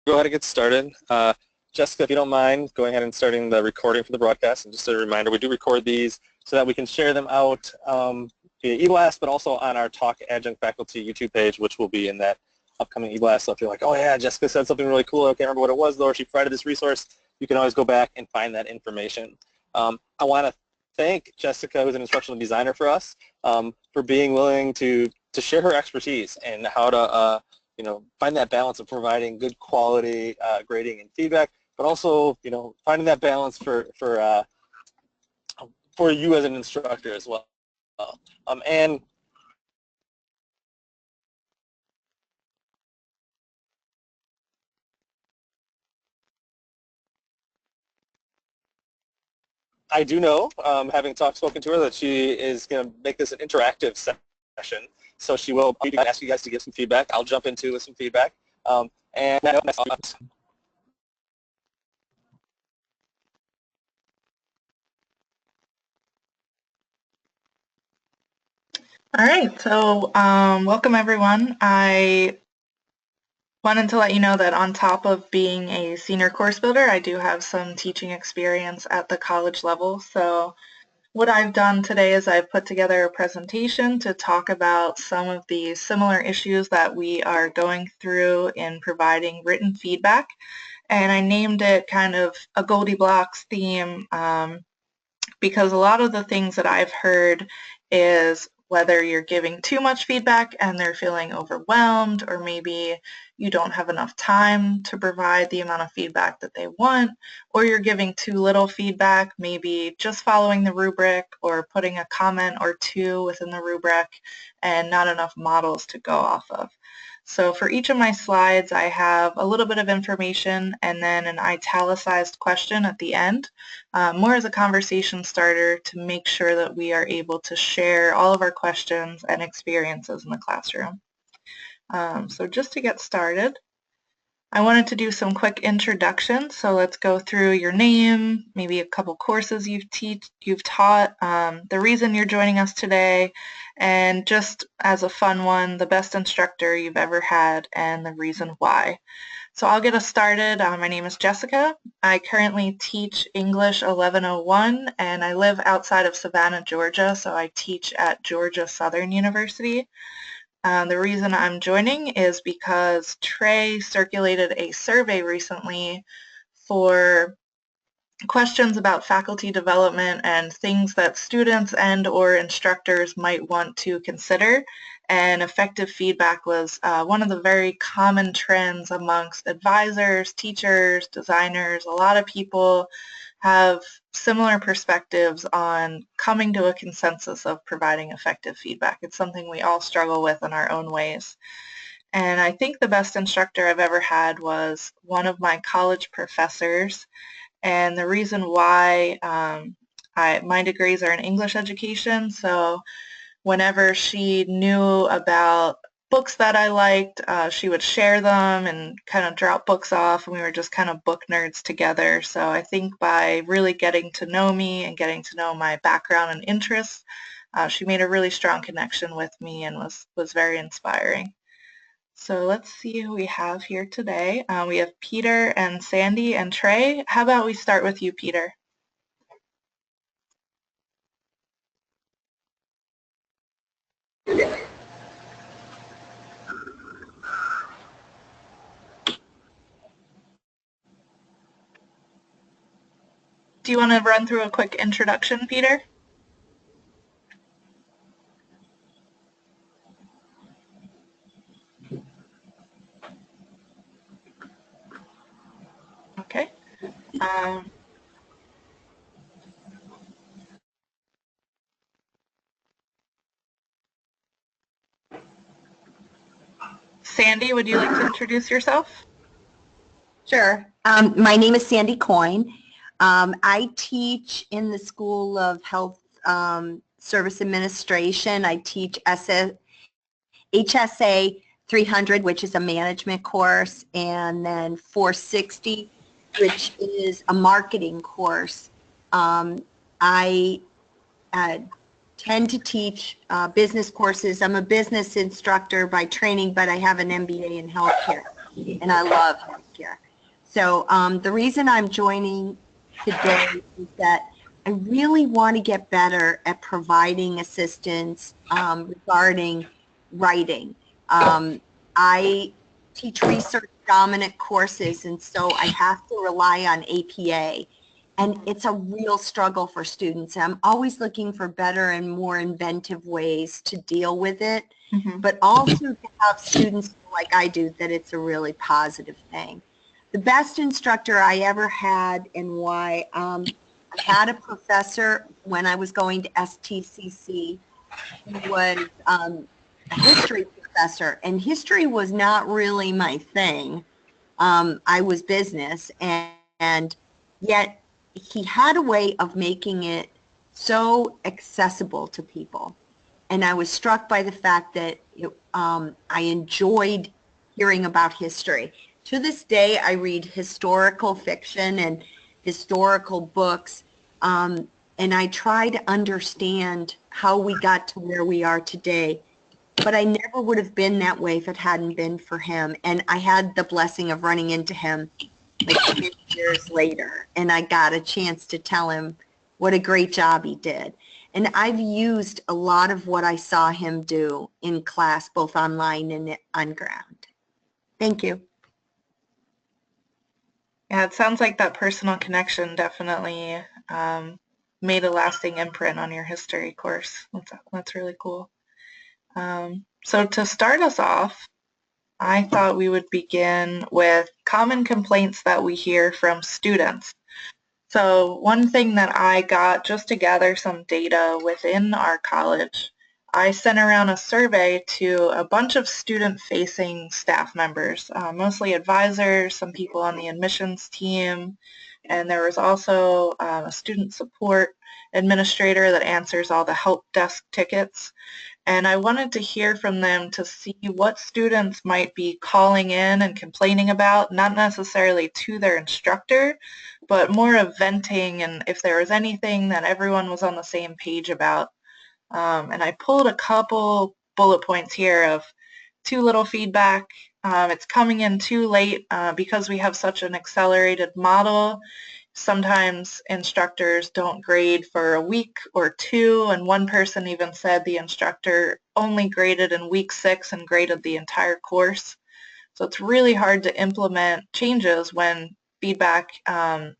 go ahead and get started. Jessica, if you don't mind, going ahead and starting the recording for the broadcast. And just a reminder, we do record these so that we can share them out via eBlast, but also on our Talk Adjunct Faculty YouTube page, which will be in that upcoming eBlast. So if you're like, oh yeah, Jessica said something really cool, I can't remember what it was though, or she provided this resource, you can always go back and find that information. I want to thank Jessica, who's an instructional designer for us, for being willing to share her expertise and how to find that balance of providing good quality grading and feedback, but also finding that balance for you as an instructor as well. And I do know, having spoken to her, that she is going to make this an interactive session. So she will ask you guys to give some feedback. I'll jump into with some feedback. And all right, so welcome everyone. I wanted to let you know that on top of being a senior course builder, I do have some teaching experience at the college level. So what I've done today is I've put together a presentation to talk about some of the similar issues that we are going through in providing written feedback. And I named it kind of a Goldilocks theme because a lot of the things that I've heard is whether you're giving too much feedback and they're feeling overwhelmed, or maybe you don't have enough time to provide the amount of feedback that they want, or you're giving too little feedback, maybe just following the rubric or putting a comment or two within the rubric and not enough models to go off of. So for each of my slides, I have a little bit of information and then an italicized question at the end, more as a conversation starter to make sure that we are able to share all of our questions and experiences in the classroom. So just to get started, I wanted to do some quick introductions. So let's go through your name, maybe a couple courses you've taught, the reason you're joining us today, and just as a fun one, the best instructor you've ever had and the reason why. So I'll get us started. My name is Jessica. I currently teach English 1101 and I live outside of Savannah, Georgia, so I teach at Georgia Southern University. The reason I'm joining is because Trey circulated a survey recently for questions about faculty development and things that students and or instructors might want to consider, and effective feedback was one of the very common trends amongst advisors, teachers, designers. A lot of people have similar perspectives on coming to a consensus of providing effective feedback. It's something we all struggle with in our own ways. And I think the best instructor I've ever had was one of my college professors. And the reason why my degrees are in English education, so whenever she knew about books that I liked, she would share them and kind of drop books off, and we were just kind of book nerds together. So I think by really getting to know me and getting to know my background and interests, she made a really strong connection with me and was very inspiring. So let's see who we have here today. We have Peter and Sandy and Trey. How about we start with you, Peter? Do you want to run through a quick introduction, Peter? Okay. Sandy, would you like to introduce yourself? Sure. My name is Sandy Coyne. I teach in the School of Health Service Administration. I teach HSA 300, which is a management course, and then 460, which is a marketing course. I tend to teach business courses. I'm a business instructor by training, but I have an MBA in healthcare, and I love healthcare. So the reason I'm joining today is that I really want to get better at providing assistance regarding writing. I teach research dominant courses, and so I have to rely on APA. And it's a real struggle for students. I'm always looking for better and more inventive ways to deal with it, but also to have students feel like I do that it's a really positive thing. The best instructor I ever had, and why, I had a professor when I was going to STCC who was a history professor, and history was not really my thing. I was business, and yet he had a way of making it so accessible to people. And I was struck by the fact that I enjoyed hearing about history. To this day, I read historical fiction and historical books, and I try to understand how we got to where we are today. But I never would have been that way if it hadn't been for him. And I had the blessing of running into him like 10 years later, and I got a chance to tell him what a great job he did. And I've used a lot of what I saw him do in class, both online and on ground. Thank you. Yeah, it sounds like that personal connection definitely made a lasting imprint on your history course. That's really cool. So to start us off, I thought we would begin with common complaints that we hear from students. So one thing that I got just to gather some data within our college, I sent around a survey to a bunch of student-facing staff members, mostly advisors, some people on the admissions team, and there was also a student support administrator that answers all the help desk tickets. And I wanted to hear from them to see what students might be calling in and complaining about, not necessarily to their instructor, but more of venting and if there was anything that everyone was on the same page about. And I pulled a couple bullet points here of too little feedback. It's coming in too late because we have such an accelerated model. Sometimes instructors don't grade for a week or two, and one person even said the instructor only graded in week 6 and graded the entire course. So it's really hard to implement changes when feedback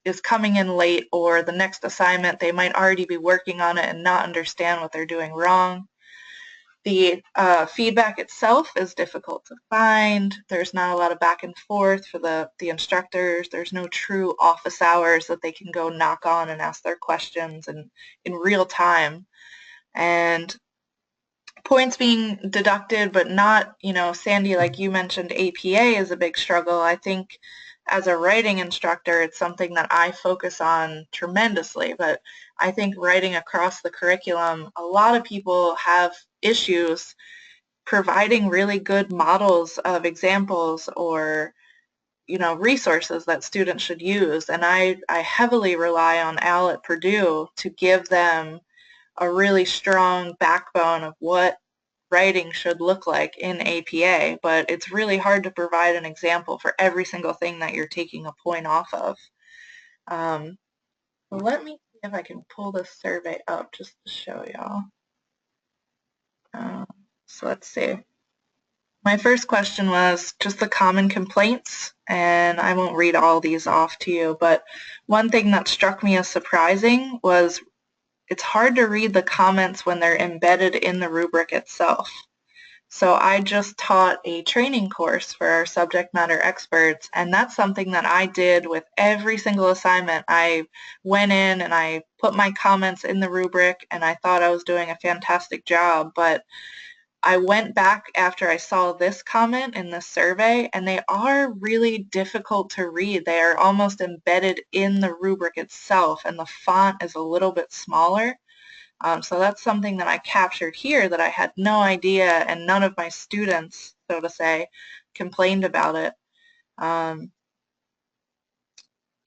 is coming in late, or the next assignment they might already be working on it and not understand what they're doing wrong. The feedback itself is difficult to find. There's not a lot of back and forth for the instructors. There's no true office hours that they can go knock on and ask their questions in real time. And points being deducted, but not, Sandy, like you mentioned, APA is a big struggle. I think as a writing instructor, it's something that I focus on tremendously, but I think writing across the curriculum, a lot of people have issues providing really good models of examples or resources that students should use. And I heavily rely on Al at Purdue to give them a really strong backbone of what writing should look like in APA, but it's really hard to provide an example for every single thing that you're taking a point off of. Let me see if I can pull this survey up just to show y'all. So let's see. My first question was just the common complaints, and I won't read all these off to you, but one thing that struck me as surprising was it's hard to read the comments when they're embedded in the rubric itself. So I just taught a training course for our subject matter experts, and that's something that I did with every single assignment. I went in and I put my comments in the rubric, and I thought I was doing a fantastic job, but I went back after I saw this comment in the survey, and they are really difficult to read. They are almost embedded in the rubric itself, and the font is a little bit smaller. So that's something that I captured here that I had no idea, and none of my students, so to say, complained about it. And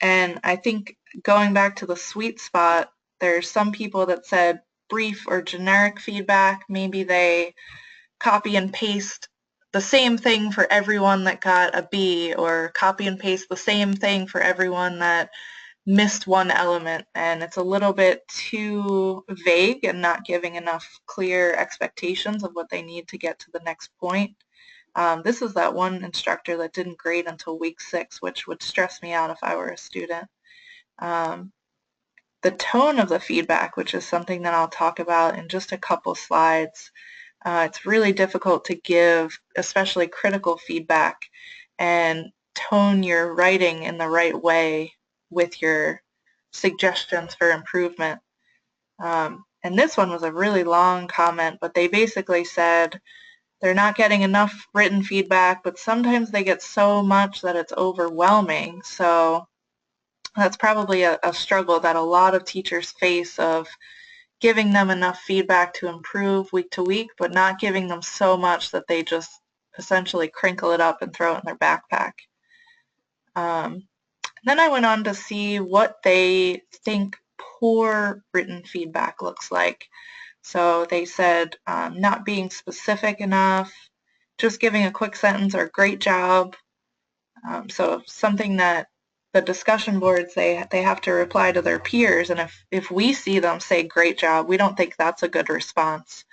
I think going back to the sweet spot, there's some people that said brief or generic feedback. Maybe they copy and paste the same thing for everyone that got a B, or copy and paste the same thing for everyone that missed one element, and it's a little bit too vague and not giving enough clear expectations of what they need to get to the next point. This is that one instructor that didn't grade until week 6, which would stress me out if I were a student. The tone of the feedback, which is something that I'll talk about in just a couple slides, it's really difficult to give, especially critical feedback, and tone your writing in the right way with your suggestions for improvement. And this one was a really long comment, but they basically said they're not getting enough written feedback, but sometimes they get so much that it's overwhelming. So that's probably a struggle that a lot of teachers face, of giving them enough feedback to improve week to week, but not giving them so much that they just essentially crinkle it up and throw it in their backpack. Then I went on to see what they think poor written feedback looks like. So they said not being specific enough, just giving a quick sentence or great job. So something that the discussion boards, they have to reply to their peers, and if we see them say great job, we don't think that's a good response.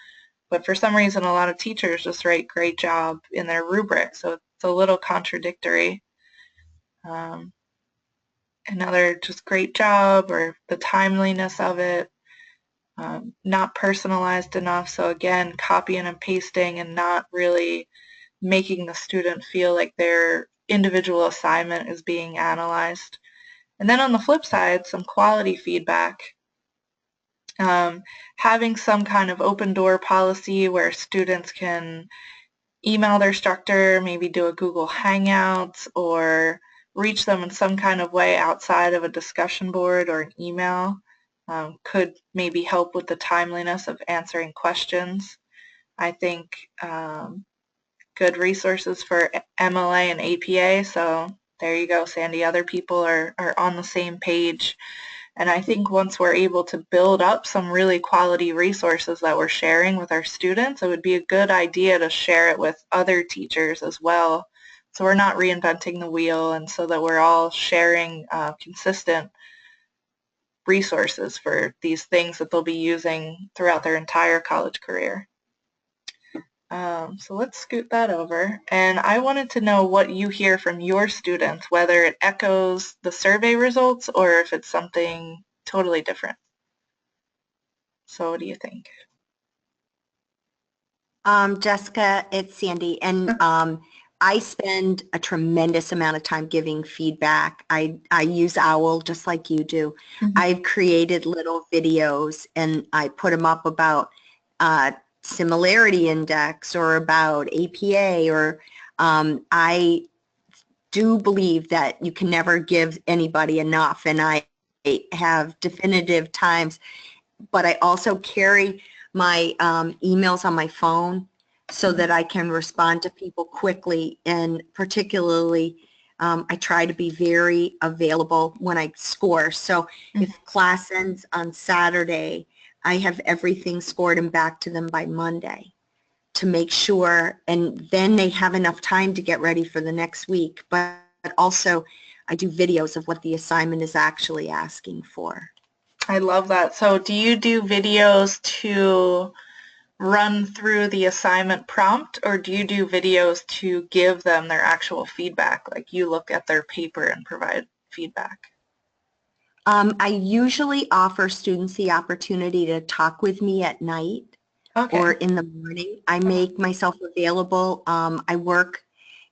But for some reason, a lot of teachers just write great job in their rubric, so it's a little contradictory. Another just great job, or the timeliness of it, not personalized enough. So again, copying and pasting and not really making the student feel like their individual assignment is being analyzed. And then on the flip side, some quality feedback. Having some kind of open door policy where students can email their instructor, maybe do a Google Hangouts, or reach them in some kind of way outside of a discussion board or an email, could maybe help with the timeliness of answering questions. I think good resources for MLA and APA, so there you go, Sandy. Other people are on the same page. And I think once we're able to build up some really quality resources that we're sharing with our students, it would be a good idea to share it with other teachers as well. So we're not reinventing the wheel, and so that we're all sharing consistent resources for these things that they'll be using throughout their entire college career. So let's scoot that over. And I wanted to know what you hear from your students, whether it echoes the survey results or if it's something totally different. So what do you think? Jessica, it's Sandy, and I spend a tremendous amount of time giving feedback. I use OWL just like you do. Mm-hmm. I've created little videos and I put them up about similarity index or about APA, or I do believe that you can never give anybody enough, and I have definitive times, but I also carry my emails on my phone so that I can respond to people quickly, and particularly I try to be very available when I score. So if class ends on Saturday, I have everything scored and back to them by Monday to make sure, and then they have enough time to get ready for the next week. But also I do videos of what the assignment is actually asking for. I love that. So do you do videos to run through the assignment prompt, or do you do videos to give them their actual feedback, like you look at their paper and provide feedback? I usually offer students the opportunity to talk with me at night or in the morning. I make myself available. I work,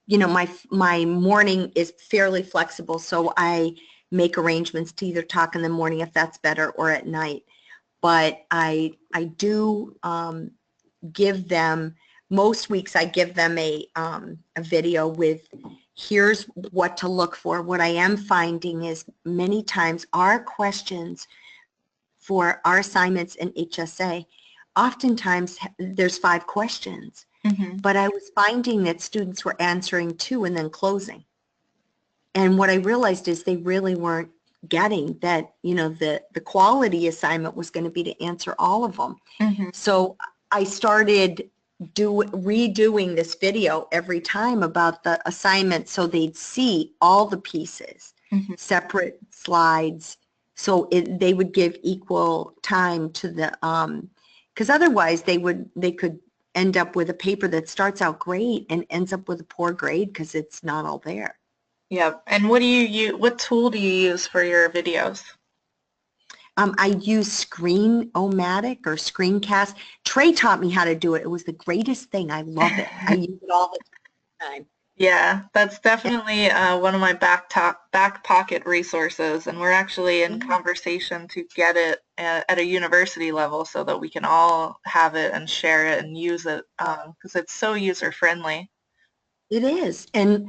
you know, my morning is fairly flexible, so I make arrangements to either talk in the morning if that's better or at night. But I do give them, most weeks I give them a video with here's what to look for. What I am finding is many times our questions for our assignments in HSA, oftentimes there's 5 questions, but I was finding that students were answering 2 and then closing. And what I realized is they really weren't getting that, you know, the quality assignment was going to be to answer all of them. So I started redoing this video every time about the assignment so they'd see all the pieces, separate slides, so they would give equal time to the, because otherwise they could end up with a paper that starts out great and ends up with a poor grade because it's not all there. Yeah. And what tool do you use for your videos? I use Screen-O-Matic or Screencast. Trey taught me how to do it. It was the greatest thing. I love it. I use it all the time. Yeah, that's definitely one of my back pocket resources, and we're actually in conversation to get it at a university level so that we can all have it and share it and use it because it's so user-friendly. It is. And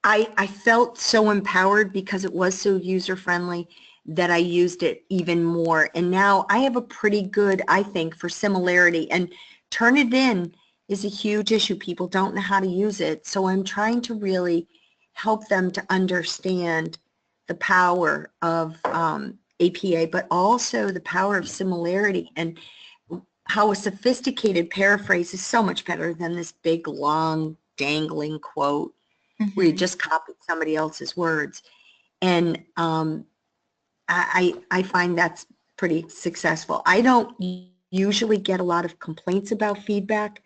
I felt so empowered because it was so user-friendly that I used it even more. And now I have a pretty good, I think, for similarity. And Turnitin is a huge issue. People don't know how to use it. So I'm trying to really help them to understand the power of APA, but also the power of similarity and how a sophisticated paraphrase is so much better than this big, long, dangling quote where you just copied somebody else's words. And I find that's pretty successful. I don't usually get a lot of complaints about feedback,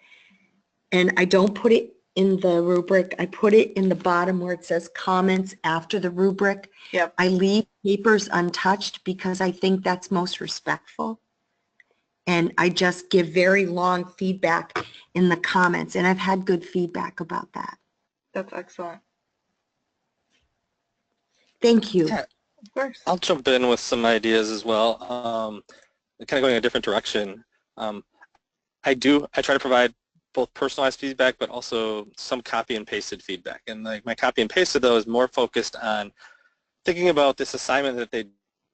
and I don't put it in the rubric. I put it in the bottom where it says comments after the rubric. Yep. I leave papers untouched because I think that's most respectful. And I just give very long feedback in the comments, and I've had good feedback about that. That's excellent. Thank you. Yeah, Of course. I'll jump in with some ideas as well, kind of going in a different direction. I try to provide both personalized feedback, but also some copy and pasted feedback. And like my copy and pasted though is more focused on thinking about this assignment that they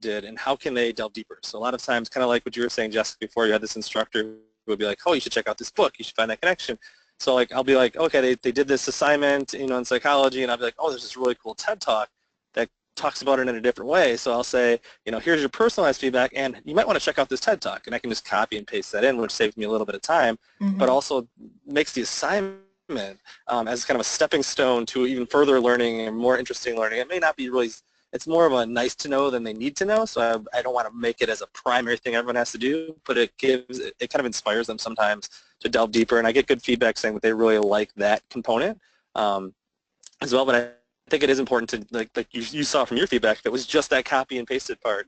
did and how can they delve deeper. So a lot of times, kind of like what you were saying, Jessica, before, you had this instructor who would be like, oh, you should check out this book, you should find that connection. So like I'll be like, okay, they did this assignment, in psychology, and I'll be like, oh, there's this really cool TED Talk that talks about it in a different way. So I'll say, here's your personalized feedback, and you might want to check out this TED Talk, and I can just copy and paste that in, which saves me a little bit of time, but also makes the assignment as kind of a stepping stone to even further learning and more interesting learning. It may not be really, it's more of a nice to know than they need to know, so I don't want to make it as a primary thing everyone has to do, but it kind of inspires them sometimes to delve deeper, and I get good feedback saying that they really like that component as well. But I think it is important to, like you saw from your feedback, if it was just that copy and pasted part,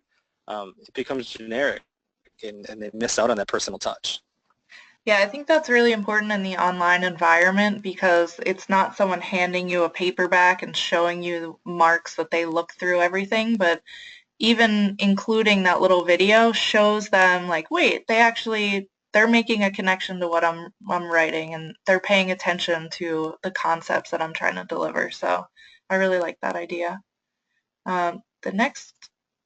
it becomes generic, and they miss out on that personal touch. Yeah, I think that's really important in the online environment because it's not someone handing you a paperback and showing you marks that they look through everything, but even including that little video shows them like, wait, they're making a connection to what I'm writing, and they're paying attention to the concepts that I'm trying to deliver. So I really like that idea. The next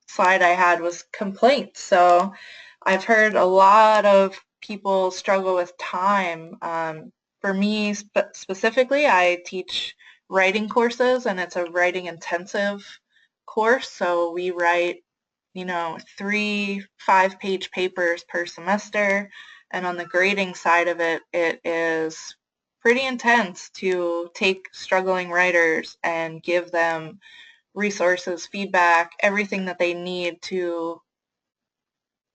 slide I had was complaints. So I've heard a lot of people struggle with time. For me specifically, I teach writing courses, and it's a writing intensive course. So we write, 3 5-page papers per semester. And on the grading side of it, it is pretty intense to take struggling writers and give them resources, feedback, everything that they need to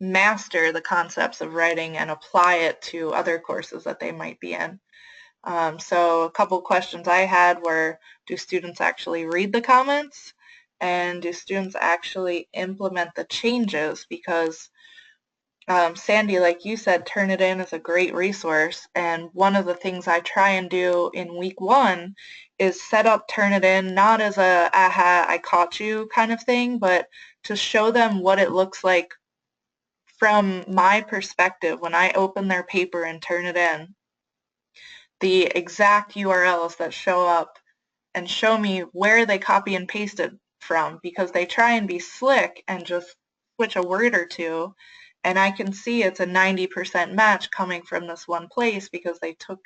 master the concepts of writing and apply it to other courses that they might be in. So a couple questions I had were, do students actually read the comments? And do students actually implement the changes? Because Sandy, like you said, Turnitin is a great resource, and one of the things I try and do in week 1 is set up Turnitin not as a aha, I caught you kind of thing, but to show them what it looks like from my perspective when I open their paper and turn it in, the exact URLs that show up, and show me where they copy and pasted from, because they try and be slick and just switch a word or two, and I can see it's a 90% match coming from this one place because they took,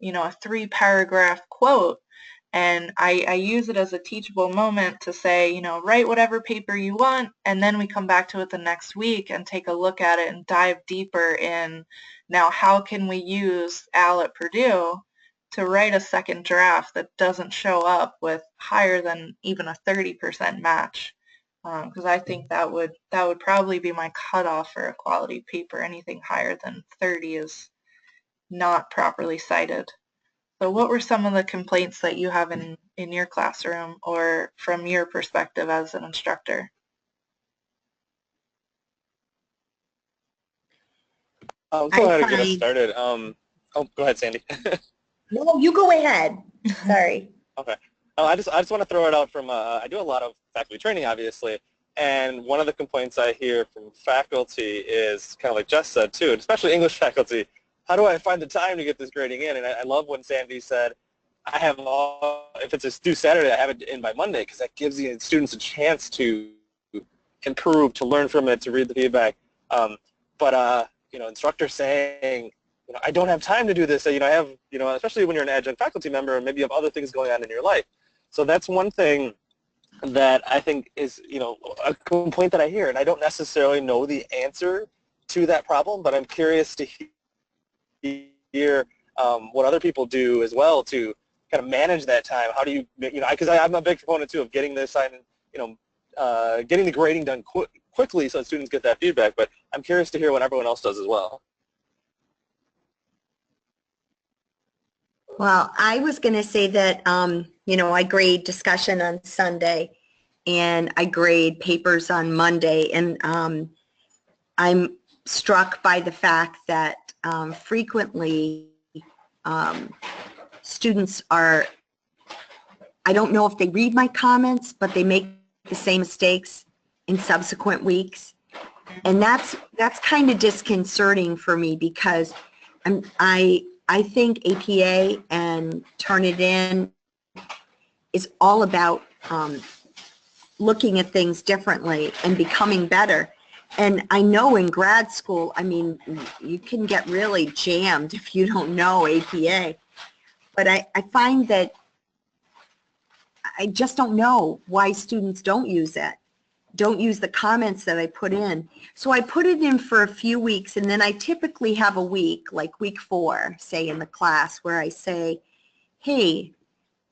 a 3-paragraph quote, and I use it as a teachable moment to say, write whatever paper you want, and then we come back to it the next week and take a look at it and dive deeper in Now, how can we use Al at Purdue to write a second draft that doesn't show up with higher than even a 30% match? Because I think that would probably be my cutoff for a quality paper. Anything higher than 30 is not properly cited. So what were some of the complaints that you have in your classroom or from your perspective as an instructor? I'll I go ahead and get us find, started. Oh, go ahead, Sandy. no, you go ahead. Sorry. Okay. I just want to throw it out from, I do a lot of faculty training, obviously, and one of the complaints I hear from faculty is kind of like Jess said, too, and especially English faculty, how do I find the time to get this grading in? And I love when Sandy said, if it's due Saturday, I have it in by Monday, because that gives the students a chance to improve, to learn from it, to read the feedback. But instructors saying, I don't have time to do this. I have, especially when you're an adjunct faculty member, and maybe you have other things going on in your life. So that's one thing that I think is, a complaint that I hear, and I don't necessarily know the answer to that problem, but I'm curious to hear what other people do as well to kind of manage that time. How do you, because I'm a big proponent too of getting the assignment, getting the grading done quickly so that students get that feedback, but I'm curious to hear what everyone else does as well. Well, I was going to say that, I grade discussion on Sunday and I grade papers on Monday, and I'm struck by the fact that frequently students are, I don't know if they read my comments, but they make the same mistakes in subsequent weeks. And that's kind of disconcerting for me, because I think APA and Turnitin is all about looking at things differently and becoming better. And I know in grad school, you can get really jammed if you don't know APA. But I find that I just don't know why students don't use it. Don't use the comments that I put in. So I put it in for a few weeks, and then I typically have a week, like week 4, say in the class, where I say, hey,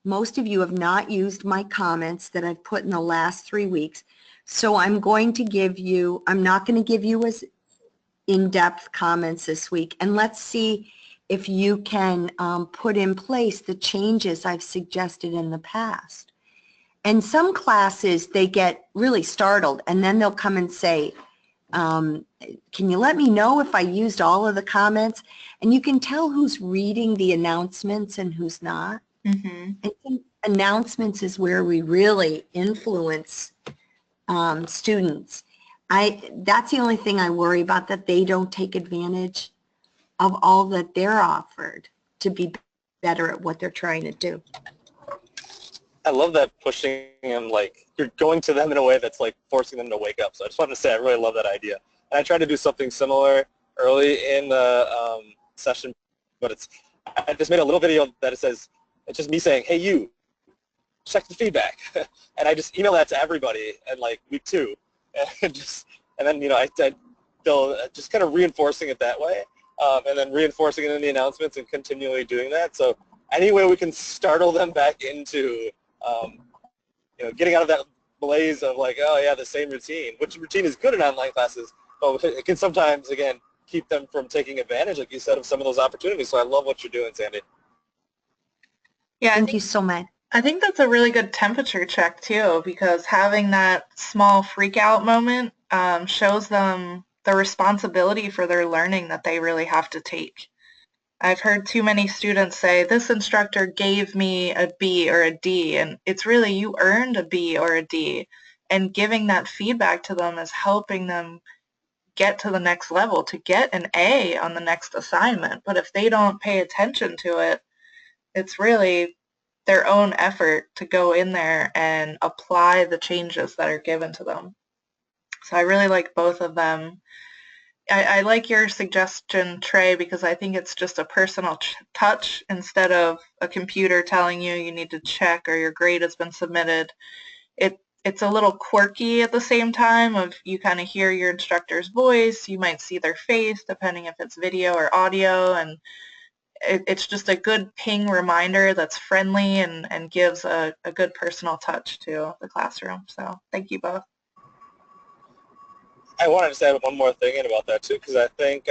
most of you have not used my comments that I've put in the last 3 weeks. So I'm not going to give you as in-depth comments this week, and let's see if you can put in place the changes I've suggested in the past. And some classes, they get really startled, and then they'll come and say, can you let me know if I used all of the comments? And you can tell who's reading the announcements and who's not. Mm-hmm. I think announcements is where we really influence students. That's the only thing I worry about, that they don't take advantage of all that they're offered to be better at what they're trying to do. I love that, pushing them, like you're going to them in a way that's like forcing them to wake up. So I just wanted to say I really love that idea. And I tried to do something similar early in the session, but I just made a little video that it says, it's just me saying, hey, you, check the feedback. And I just email that to everybody in like week 2. And then, I feel just kind of reinforcing it that way. And then reinforcing it in the announcements and continually doing that. So any way we can startle them back into getting out of that blaze of like, oh yeah, the same routine, which routine is good in online classes, but it can sometimes, again, keep them from taking advantage, like you said, of some of those opportunities. So I love what you're doing, Sandy. Yeah, Thank you so much. I think that's a really good temperature check too, because having that small freak out moment shows them the responsibility for their learning that they really have to take. I've heard too many students say, this instructor gave me a B or a D, and it's really, you earned a B or a D, and giving that feedback to them is helping them get to the next level, to get an A on the next assignment. But if they don't pay attention to it, it's really their own effort to go in there and apply the changes that are given to them. So I really like both of them. I like your suggestion, Trey, because I think it's just a personal touch instead of a computer telling you you need to check or your grade has been submitted. it's a little quirky at the same time of you kind of hear your instructor's voice, you might see their face depending if it's video or audio, and it's just a good ping reminder that's friendly and gives a good personal touch to the classroom. So thank you both. I wanted to add one more thing in about that too, because I think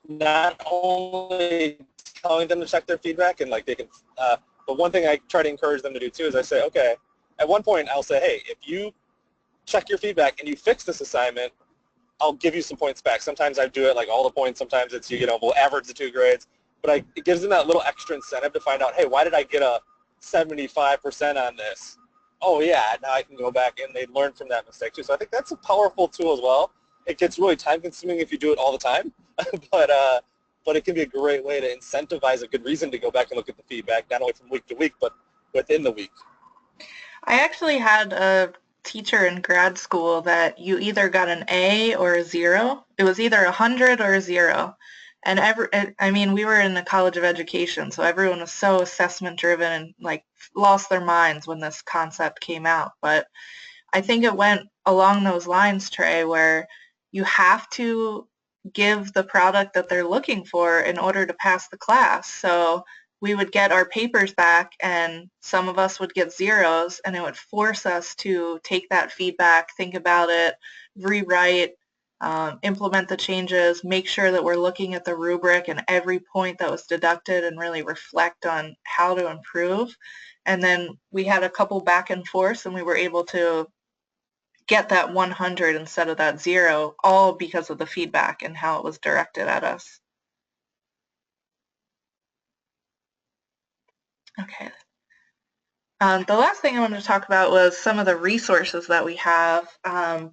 not only telling them to check their feedback and like they can, but one thing I try to encourage them to do too is I say, okay, at one point I'll say, hey, if you check your feedback and you fix this assignment, I'll give you some points back. Sometimes I do it like all the points. Sometimes it's, we'll average the 2 grades. But it gives them that little extra incentive to find out, hey, why did I get a 75% on this? Oh, yeah, now I can go back and they learn from that mistake too. So I think that's a powerful tool as well. It gets really time-consuming if you do it all the time, but it can be a great way to incentivize a good reason to go back and look at the feedback, not only from week to week, but within the week. I actually had a teacher in grad school that you either got an A or a 0. It was either 100 or a 0. And I mean, we were in the College of Education, so everyone was so assessment driven and like lost their minds when this concept came out. But I think it went along those lines, Trey, where you have to give the product that they're looking for in order to pass the class. So we would get our papers back and some of us would get 0s, and it would force us to take that feedback, think about it, rewrite, implement the changes, make sure that we're looking at the rubric and every point that was deducted and really reflect on how to improve. And then we had a couple back and forth and we were able to get that 100 instead of that 0, all because of the feedback and how it was directed at us. Okay. The last thing I wanted to talk about was some of the resources that we have.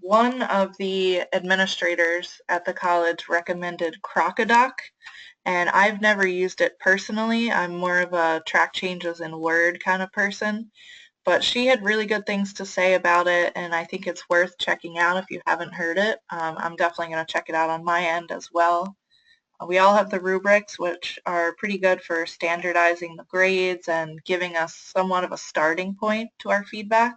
One of the administrators at the college recommended Crocodoc, and I've never used it personally. I'm more of a track changes in Word kind of person, but she had really good things to say about it, and I think it's worth checking out if you haven't heard it. I'm definitely going to check it out on my end as well. We all have the rubrics, which are pretty good for standardizing the grades and giving us somewhat of a starting point to our feedback.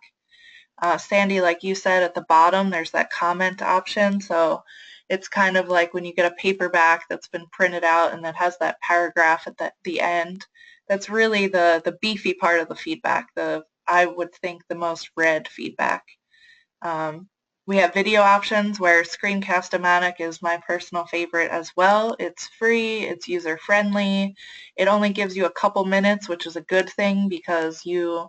Sandy, like you said, at the bottom, there's that comment option. So it's kind of like when you get a paperback that's been printed out and that has that paragraph at the end. That's really the beefy part of the feedback, I would think the most read feedback. We have video options where Screencast-O-Matic is my personal favorite as well. It's free, it's user-friendly, it only gives you a couple minutes, which is a good thing because you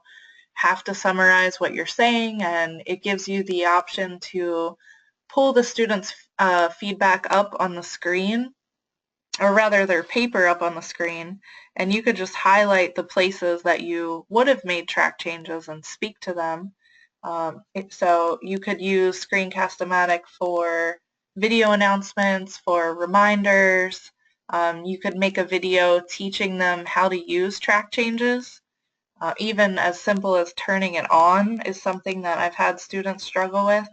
have to summarize what you're saying, and it gives you the option to pull the students' feedback up on the screen, or rather their paper up on the screen, and you could just highlight the places that you would have made track changes and speak to them. So you could use Screencast-O-Matic for video announcements, for reminders. You could make a video teaching them how to use track changes. Even as simple as turning it on is something that I've had students struggle with.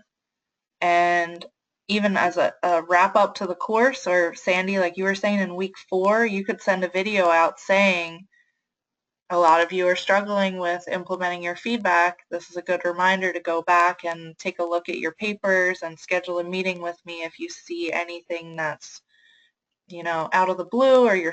And even as a wrap up to the course, or Sandy, like you were saying in week 4, you could send a video out saying, a lot of you are struggling with implementing your feedback. This is a good reminder to go back and take a look at your papers and schedule a meeting with me if you see anything that's, out of the blue or you're